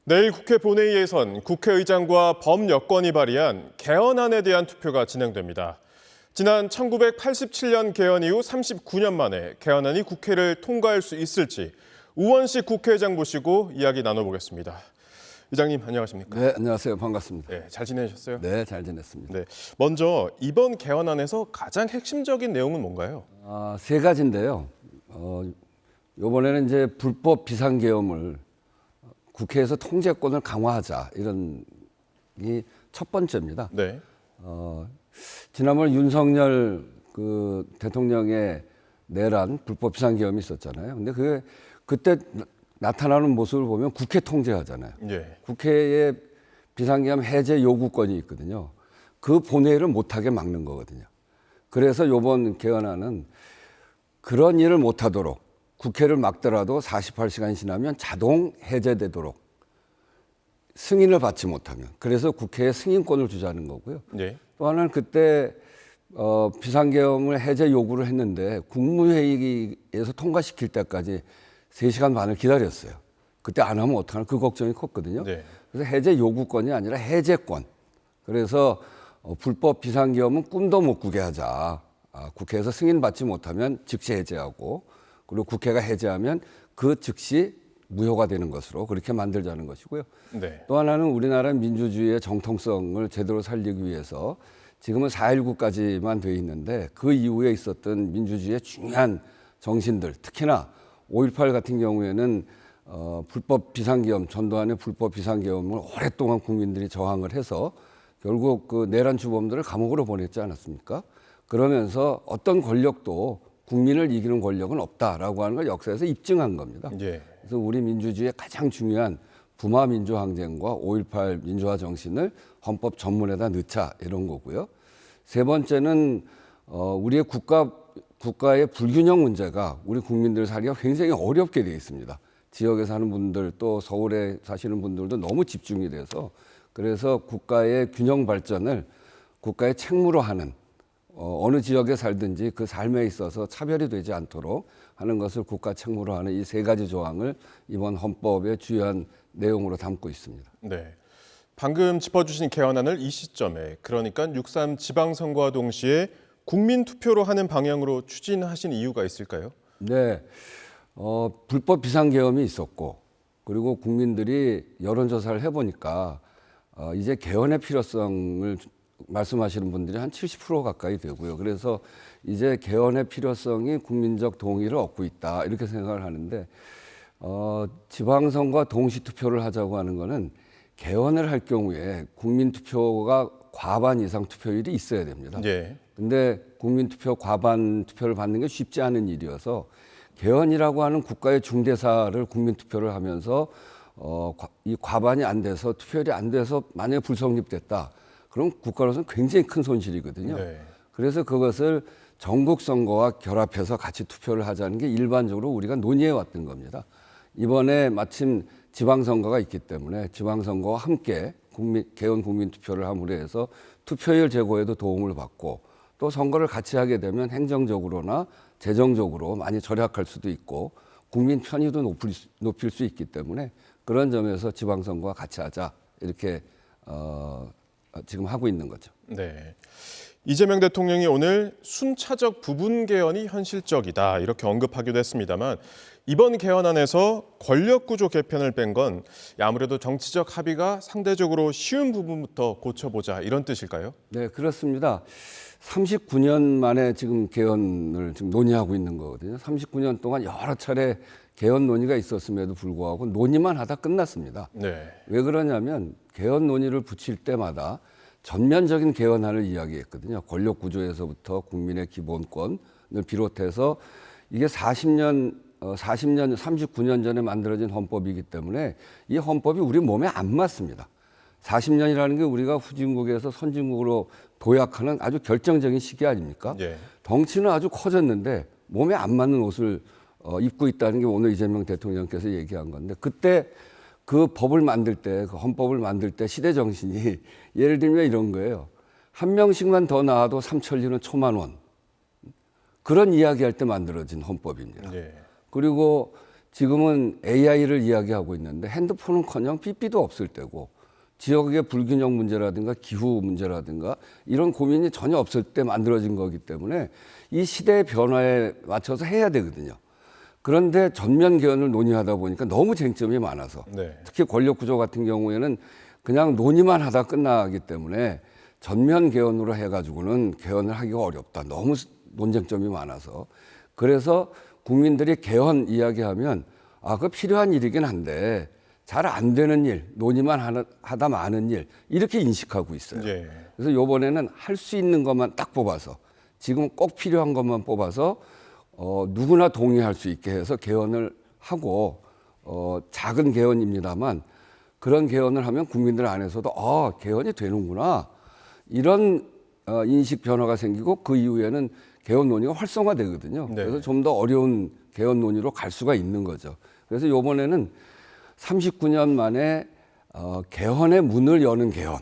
내일 국회 본회의에선 국회의장과 범여권이 발의한 개헌안에 대한 투표가 진행됩니다. 지난 1987년 개헌 이후 39년 만에 개헌안이 국회를 통과할 수 있을지 우원식 국회의장 모시고 이야기 나눠보겠습니다. 의장님 안녕하십니까? 네, 안녕하세요. 반갑습니다. 네, 잘 지내셨어요? 네, 잘 지냈습니다. 네, 먼저 이번 개헌안에서 가장 핵심적인 내용은 뭔가요? 세 가지인데요. 이번에는 이제 불법 비상계엄을 국회에서 통제권을 강화하자 이런 이 첫 번째입니다. 네. 지난번 윤석열 대통령의 내란 불법 비상계엄이 있었잖아요. 근데 그때 나타나는 모습을 보면 국회 통제하잖아요. 예. 국회에 비상계엄 해제 요구권이 있거든요. 그 본회의를 못하게 막는 거거든요. 그래서 이번 개헌안은 그런 일을 못하도록 국회를 막더라도 48시간이 지나면 자동 해제되도록 승인을 받지 못하면 그래서 국회에 승인권을 주자는 거고요. 예. 또 하나는 그때 비상계엄을 해제 요구를 했는데 국무회의에서 통과시킬 때까지 3시간 반을 기다렸어요. 그때 안 하면 어떡하나 그 걱정이 컸거든요. 네. 그래서 해제 요구권이 아니라 해제권. 그래서 불법 비상계엄은 꿈도 못 꾸게 하자. 국회에서 승인받지 못하면 즉시 해제하고 그리고 국회가 해제하면 그 즉시 무효가 되는 것으로 그렇게 만들자는 것이고요. 네. 또 하나는 우리나라 민주주의의 정통성을 제대로 살리기 위해서 지금은 4.19까지만 돼 있는데 그 이후에 있었던 민주주의의 중요한 정신들, 특히나 5.18 같은 경우에는 불법 비상계엄, 전두환의 불법 비상계엄을 오랫동안 국민들이 저항을 해서 결국 그 내란 주범들을 감옥으로 보냈지 않았습니까? 그러면서 어떤 권력도 국민을 이기는 권력은 없다라고 하는 걸 역사에서 입증한 겁니다. 예. 그래서 우리 민주주의의 가장 중요한 부마 민주항쟁과 5.18 민주화 정신을 헌법 전문에다 넣자 이런 거고요. 세 번째는 우리의 국가의 불균형 문제가 우리 국민들 살기가 굉장히 어렵게 되어 있습니다. 지역에 사는 분들 또 서울에 사시는 분들도 너무 집중이 돼서 그래서 국가의 균형 발전을 국가의 책무로 하는 어느 지역에 살든지 그 삶에 있어서 차별이 되지 않도록 하는 것을 국가 책무로 하는 이 세 가지 조항을 이번 헌법의 주요한 내용으로 담고 있습니다. 네. 방금 짚어주신 개헌안을 이 시점에 그러니까 6.3 지방선거와 동시에 국민투표로 하는 방향으로 추진하신 이유가 있을까요? 네. 불법 비상계엄이 있었고 그리고 국민들이 여론조사를 해보니까 이제 개헌의 필요성을 말씀하시는 분들이 한 70% 가까이 되고요. 그래서 이제 개헌의 필요성이 국민적 동의를 얻고 있다 이렇게 생각을 하는데 지방선거와 동시투표를 하자고 하는 거는 개헌을 할 경우에 국민투표가 과반 이상 투표율이 있어야 됩니다. 예. 근데 국민투표 과반 투표를 받는 게 쉽지 않은 일이어서 개헌이라고 하는 국가의 중대사를 국민투표를 하면서 이 과반이 안 돼서 투표율이 안 돼서 만약에 불성립됐다. 그럼 국가로서는 굉장히 큰 손실이거든요. 네. 그래서 그것을 전국 선거와 결합해서 같이 투표를 하자는 게 일반적으로 우리가 논의해 왔던 겁니다. 이번에 마침 지방선거가 있기 때문에 지방선거와 함께 개헌 국민투표를 함으로 해서 투표율 제고에도 도움을 받고 또 선거를 같이 하게 되면 행정적으로나 재정적으로 많이 절약할 수도 있고 국민 편의도 높일 수 있기 때문에 그런 점에서 지방선거와 같이 하자 이렇게 지금 하고 있는 거죠. 네. 이재명 대통령이 오늘 순차적 부분 개헌이 현실적이다 이렇게 언급하기도 했습니다만 이번 개헌안에서 권력구조 개편을 뺀 건 아무래도 정치적 합의가 상대적으로 쉬운 부분부터 고쳐보자 이런 뜻일까요? 네, 그렇습니다. 39년 만에 지금 개헌을 지금 논의하고 있는 거거든요. 39년 동안 여러 차례 개헌 논의가 있었음에도 불구하고 논의만 하다 끝났습니다. 네. 왜 그러냐면 개헌 논의를 붙일 때마다 전면적인 개헌안을 이야기했거든요. 권력 구조에서부터 국민의 기본권을 비롯해서 이게 39년 전에 만들어진 헌법이기 때문에 이 헌법이 우리 몸에 안 맞습니다. 40년이라는 게 우리가 후진국에서 선진국으로 도약하는 아주 결정적인 시기 아닙니까? 예. 덩치는 아주 커졌는데 몸에 안 맞는 옷을 입고 있다는 게 오늘 이재명 대통령께서 얘기한 건데 그때 그 법을 만들 때, 그 헌법을 만들 때 시대 정신이 예를 들면 이런 거예요. 한 명씩만 더 나와도 삼천리는 초만원. 그런 이야기할 때 만들어진 헌법입니다. 예. 그리고 지금은 AI를 이야기하고 있는데 핸드폰은커녕 삐삐도 없을 때고 지역의 불균형 문제라든가 기후 문제라든가 이런 고민이 전혀 없을 때 만들어진 거기 때문에 이 시대의 변화에 맞춰서 해야 되거든요. 그런데 전면 개헌을 논의하다 보니까 너무 쟁점이 많아서 네. 특히 권력 구조 같은 경우에는 그냥 논의만 하다 끝나기 때문에 전면 개헌으로 해가지고는 개헌을 하기가 어렵다. 너무 논쟁점이 많아서. 그래서 국민들이 개헌 이야기하면 그거 필요한 일이긴 한데 잘 안 되는 일, 논의만 하다 마는 일 이렇게 인식하고 있어요. 예. 그래서 이번에는 할 수 있는 것만 딱 뽑아서 지금 꼭 필요한 것만 뽑아서 누구나 동의할 수 있게 해서 개헌을 하고 작은 개헌입니다만 그런 개헌을 하면 국민들 안에서도 개헌이 되는구나 이런 인식 변화가 생기고 그 이후에는 개헌 논의가 활성화되거든요. 네. 그래서 좀 더 어려운 개헌 논의로 갈 수가 있는 거죠. 그래서 이번에는 39년 만에 개헌의 문을 여는 개헌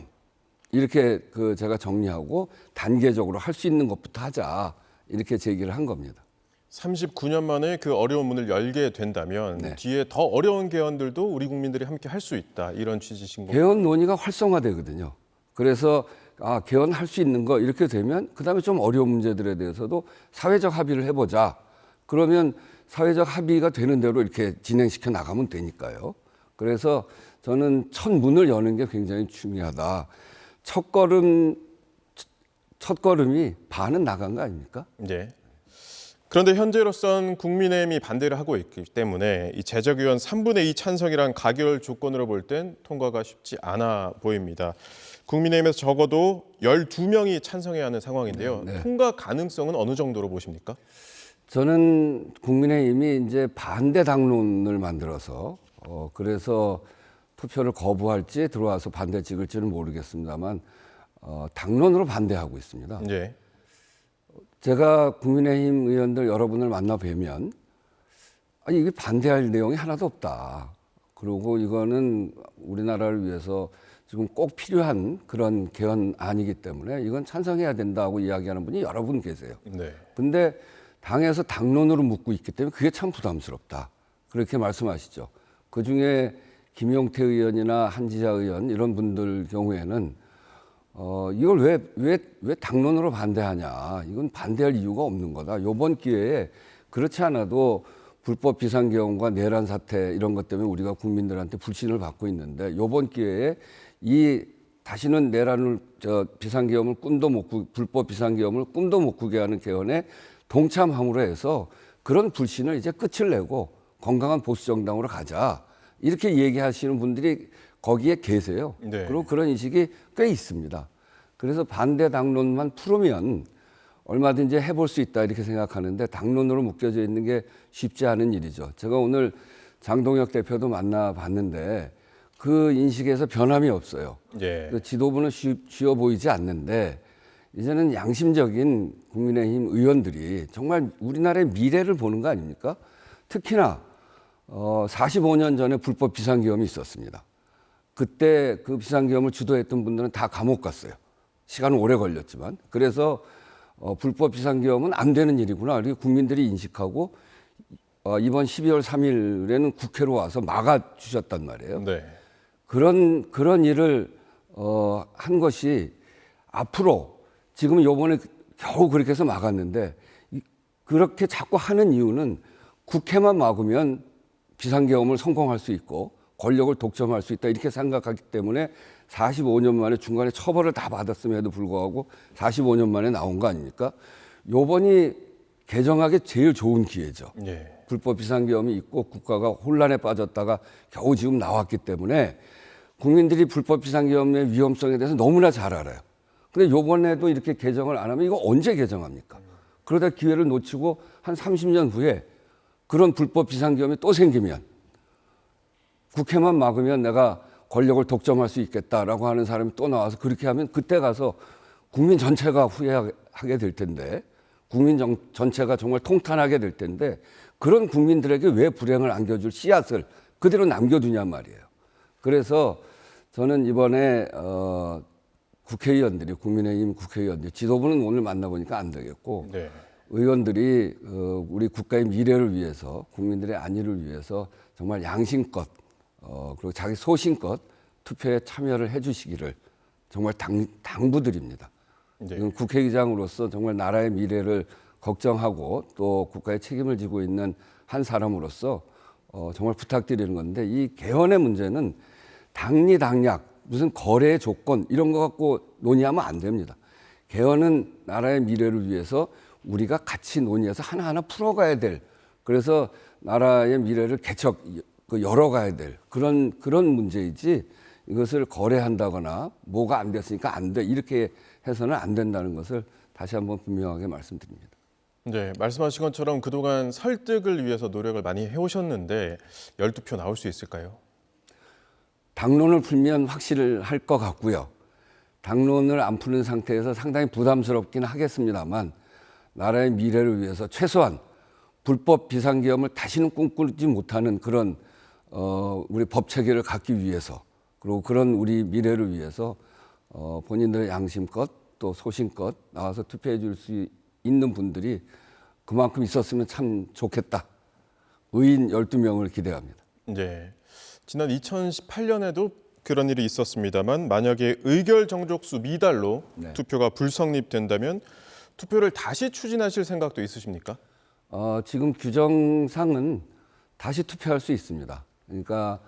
이렇게 제가 정리하고 단계적으로 할 수 있는 것부터 하자 이렇게 제기를 한 겁니다. 39년 만에 그 어려운 문을 열게 된다면 네. 뒤에 더 어려운 개헌들도 우리 국민들이 함께 할 수 있다 이런 취지신 거죠? 개헌 논의가 활성화되거든요. 그래서 개헌할 수 있는 거 이렇게 되면 그다음에 좀 어려운 문제들에 대해서도 사회적 합의를 해보자. 그러면 사회적 합의가 되는 대로 이렇게 진행시켜 나가면 되니까요. 그래서 저는 첫 문을 여는 게 굉장히 중요하다. 첫걸음이 반은 나간 거 아닙니까? 예. 그런데 현재로선 국민의힘이 반대를 하고 있기 때문에 이 제적의원 3분의 2 찬성이란 가결 조건으로 볼 땐 통과가 쉽지 않아 보입니다. 국민의힘에서 적어도 12명이 찬성해야 하는 상황인데요. 네. 통과 가능성은 어느 정도로 보십니까? 저는 국민의힘이 이제 반대 당론을 만들어서 그래서 투표를 거부할지 들어와서 반대 찍을지는 모르겠습니다만 당론으로 반대하고 있습니다. 예. 제가 국민의힘 의원들 여러분을 만나 뵈면 이게 반대할 내용이 하나도 없다. 그리고 이거는 우리나라를 위해서 지금 꼭 필요한 그런 개헌안이기 때문에 이건 찬성해야 된다고 이야기하는 분이 여러 분 계세요. 네. 근데 당에서 당론으로 묻고 있기 때문에 그게 참 부담스럽다. 그렇게 말씀하시죠. 그중에 김용태 의원이나 한지자 의원 이런 분들 경우에는 이걸 왜 당론으로 반대하냐. 이건 반대할 이유가 없는 거다. 이번 기회에 그렇지 않아도 불법 비상계엄과 내란 사태 이런 것 때문에 우리가 국민들한테 불신을 받고 있는데 이번 기회에 다시는 내란을 비상계엄을 불법 비상계엄을 꿈도 못 꾸게 하는 개헌에 동참함으로 해서 그런 불신을 이제 끝을 내고 건강한 보수 정당으로 가자. 이렇게 얘기하시는 분들이 거기에 계세요. 네. 그리고 그런 인식이 꽤 있습니다. 그래서 반대 당론만 풀으면 얼마든지 해볼 수 있다 이렇게 생각하는데 당론으로 묶여져 있는 게 쉽지 않은 일이죠. 제가 오늘 장동혁 대표도 만나봤는데 그 인식에서 변함이 없어요. 예. 그 지도부는 쉬워 보이지 않는데 이제는 양심적인 국민의힘 의원들이 정말 우리나라의 미래를 보는 거 아닙니까? 특히나 45년 전에 불법 비상계엄이 있었습니다. 그때 그 비상계엄을 주도했던 분들은 다 감옥 갔어요. 시간은 오래 걸렸지만. 그래서 불법 비상계엄은 안 되는 일이구나. 이렇게 국민들이 인식하고 이번 12월 3일에는 국회로 와서 막아주셨단 말이에요. 네. 그런 일을 한 것이 앞으로 지금 요번에 겨우 그렇게 해서 막았는데 그렇게 자꾸 하는 이유는 국회만 막으면 비상계엄을 성공할 수 있고 권력을 독점할 수 있다 이렇게 생각하기 때문에 45년 만에 중간에 처벌을 다 받았음에도 불구하고 45년 만에 나온 거 아닙니까? 요번이 개정하기 제일 좋은 기회죠. 예. 불법 비상계엄이 있고 국가가 혼란에 빠졌다가 겨우 지금 나왔기 때문에 국민들이 불법 비상계엄의 위험성에 대해서 너무나 잘 알아요. 근데 요번에도 이렇게 개정을 안 하면 이거 언제 개정합니까? 그러다 기회를 놓치고 한 30년 후에 그런 불법 비상계엄이 또 생기면 국회만 막으면 내가 권력을 독점할 수 있겠다라고 하는 사람이 또 나와서 그렇게 하면 그때 가서 국민 전체가 후회하게 될 텐데 국민 전체가 정말 통탄하게 될 텐데 그런 국민들에게 왜 불행을 안겨줄 씨앗을 그대로 남겨두냔 말이에요. 그래서 저는 이번에 국민의힘 국회의원들이 지도부는 오늘 만나보니까 안 되겠고 네. 의원들이 우리 국가의 미래를 위해서, 국민들의 안위를 위해서 정말 양심껏 그리고 자기 소신껏 투표에 참여를 해주시기를 정말 당부드립니다. 네. 이건 국회의장으로서 정말 나라의 미래를 걱정하고 또 국가의 책임을 지고 있는 한 사람으로서 정말 부탁드리는 건데, 이 개헌의 문제는 당리당략, 무슨 거래 조건 이런 거 갖고 논의하면 안 됩니다. 개헌은 나라의 미래를 위해서 우리가 같이 논의해서 하나하나 풀어가야 될, 그래서 나라의 미래를 열어가야 될 그런 문제이지, 이것을 거래한다거나 뭐가 안 됐으니까 안 돼 이렇게 해서는 안 된다는 것을 다시 한번 분명하게 말씀드립니다. 네, 말씀하신 것처럼 그동안 설득을 위해서 노력을 많이 해오셨는데 12표 나올 수 있을까요? 당론을 풀면 확실할 것 같고요. 당론을 안 푸는 상태에서 상당히 부담스럽긴 하겠습니다만, 나라의 미래를 위해서 최소한 불법 비상계엄을 다시는 꿈꾸지 못하는 그런 우리 법 체계를 갖기 위해서, 그리고 그런 우리 미래를 위해서 본인들의 양심껏 또 소신껏 나와서 투표해 줄 수 있는 분들이 그만큼 있었으면 참 좋겠다. 의인 12명을 기대합니다. 네, 지난 2018년에도 그런 일이 있었습니다만, 만약에 의결 정족수 미달로 네. 투표가 불성립된다면 투표를 다시 추진하실 생각도 있으십니까? 지금 규정상은 다시 투표할 수 있습니다. 그러니까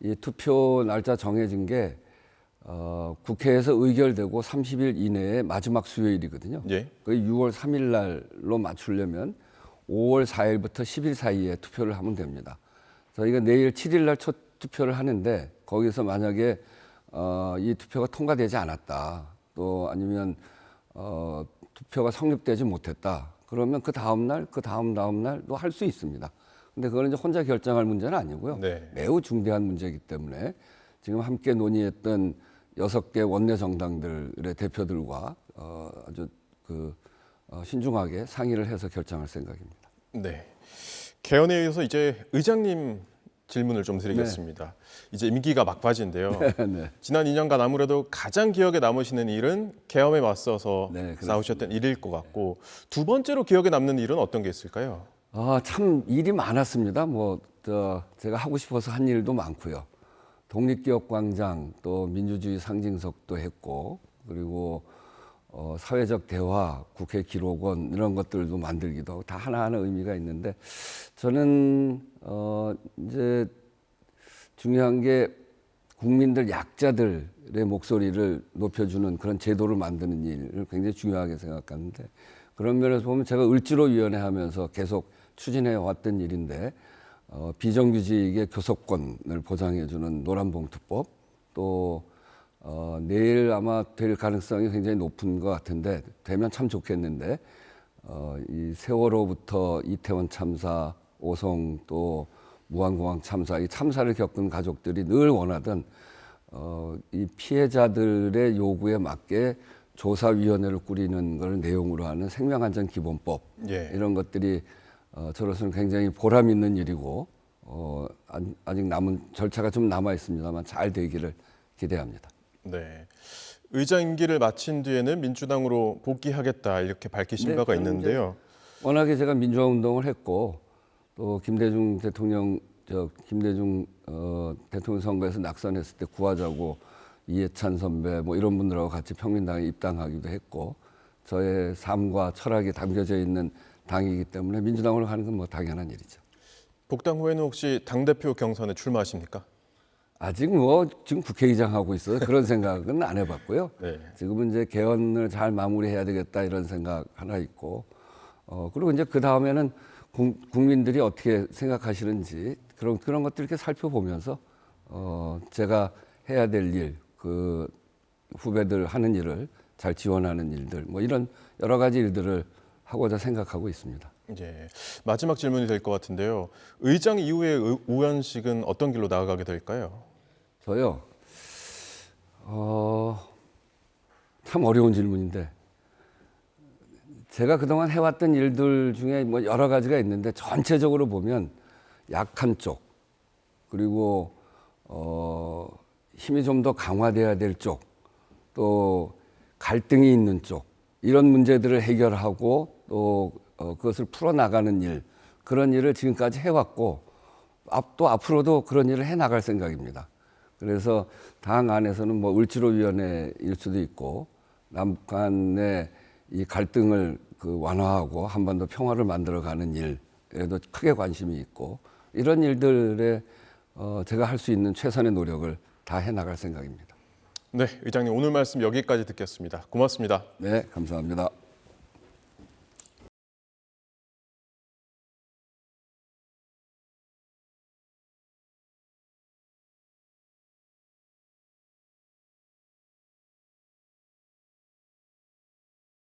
이 투표 날짜 정해진 게 국회에서 의결되고 30일 이내에 마지막 수요일이거든요. 예. 거의 6월 3일 날로 맞추려면 5월 4일부터 10일 사이에 투표를 하면 됩니다. 저희가 내일 7일 날 첫 투표를 하는데, 거기서 만약에 이 투표가 통과되지 않았다, 또 아니면 투표가 성립되지 못했다, 그러면 그 다음 날, 그 다음 날도 할 수 있습니다. 근데 그거는 이제 혼자 결정할 문제는 아니고요. 네. 매우 중대한 문제이기 때문에 지금 함께 논의했던 6개 원내 정당들의 대표들과 아주 신중하게 상의를 해서 결정할 생각입니다. 네. 개헌에 이어서 이제 의장님 질문을 좀 드리겠습니다. 이제 임기가 막바지인데요. 네. 지난 2년간 아무래도 가장 기억에 남으시는 일은 계엄에 맞서서 네, 그렇습니다. 싸우셨던 일일 것 같고, 두 번째로 기억에 남는 일은 어떤 게 있을까요? 참 일이 많았습니다. 제가 하고 싶어서 한 일도 많고요. 독립기업광장, 또 민주주의 상징석도 했고, 그리고 사회적 대화, 국회 기록원 이런 것들도 만들기도 하고, 다 하나하나 의미가 있는데, 저는 이제 중요한 게 국민들, 약자들의 목소리를 높여주는 그런 제도를 만드는 일을 굉장히 중요하게 생각하는데, 그런 면에서 보면 제가 을지로위원회 하면서 계속 추진해 왔던 일인데, 비정규직의 교섭권을 보장해주는 노란봉투법, 또 내일 아마 될 가능성이 굉장히 높은 것 같은데, 되면 참 좋겠는데, 이 세월호부터 이태원 참사, 오송 또 무안공항 참사, 이 참사를 겪은 가족들이 늘 원하던 이 피해자들의 요구에 맞게 조사위원회를 꾸리는 걸 내용으로 하는 생명안전기본법, 예. 이런 것들이 저로서는 굉장히 보람 있는 일이고, 아직 남은 절차가 좀 남아 있습니다만 잘 되기를 기대합니다. 네. 의장 임기를 마친 뒤에는 민주당으로 복귀하겠다, 이렇게 밝히신 네, 바가 저는 있는데요. 워낙에 제가 민주화 운동을 했고, 또 김대중 대통령 선거에서 낙선했을 때 구하자고 이해찬 선배 뭐 이런 분들하고 같이 평민당에 입당하기도 했고, 저의 삶과 철학이 담겨져 있는 당이기 때문에 민주당으로 가는 건 뭐 당연한 일이죠. 복당 후에는 혹시 당대표 경선에 출마하십니까? 아직 지금 국회의장 하고 있어서 그런 생각은 안 해봤고요. 네. 지금은 이제 개헌을 잘 마무리해야 되겠다 이런 생각 하나 있고, 그리고 이제 그 다음에는 국민들이 어떻게 생각하시는지 그런 것들 이렇게 살펴보면서 제가 해야 될 일, 그 후배들 하는 일을 잘 지원하는 일들, 뭐 이런 여러 가지 일들을 하고자 생각하고 있습니다. 예, 마지막 질문이 될 것 같은데요. 의장 이후의 우현식은 어떤 길로 나아가게 될까요? 저요. 참 어려운 질문인데, 제가 그동안 해왔던 일들 중에 뭐 여러 가지가 있는데, 전체적으로 보면 약한 쪽, 그리고 힘이 좀 더 강화돼야 될 쪽, 또 갈등이 있는 쪽, 이런 문제들을 해결하고 또 그것을 풀어나가는 일, 그런 일을 지금까지 해왔고 또 앞으로도 그런 일을 해나갈 생각입니다. 그래서 당 안에서는 뭐 을지로위원회일 수도 있고 남북한의 이 갈등을 완화하고 한반도 평화를 만들어가는 일에도 크게 관심이 있고 이런 일들에 제가 할 수 있는 최선의 노력을 다 해나갈 생각입니다. 네, 의장님 오늘 말씀 여기까지 듣겠습니다. 고맙습니다. 네, 감사합니다.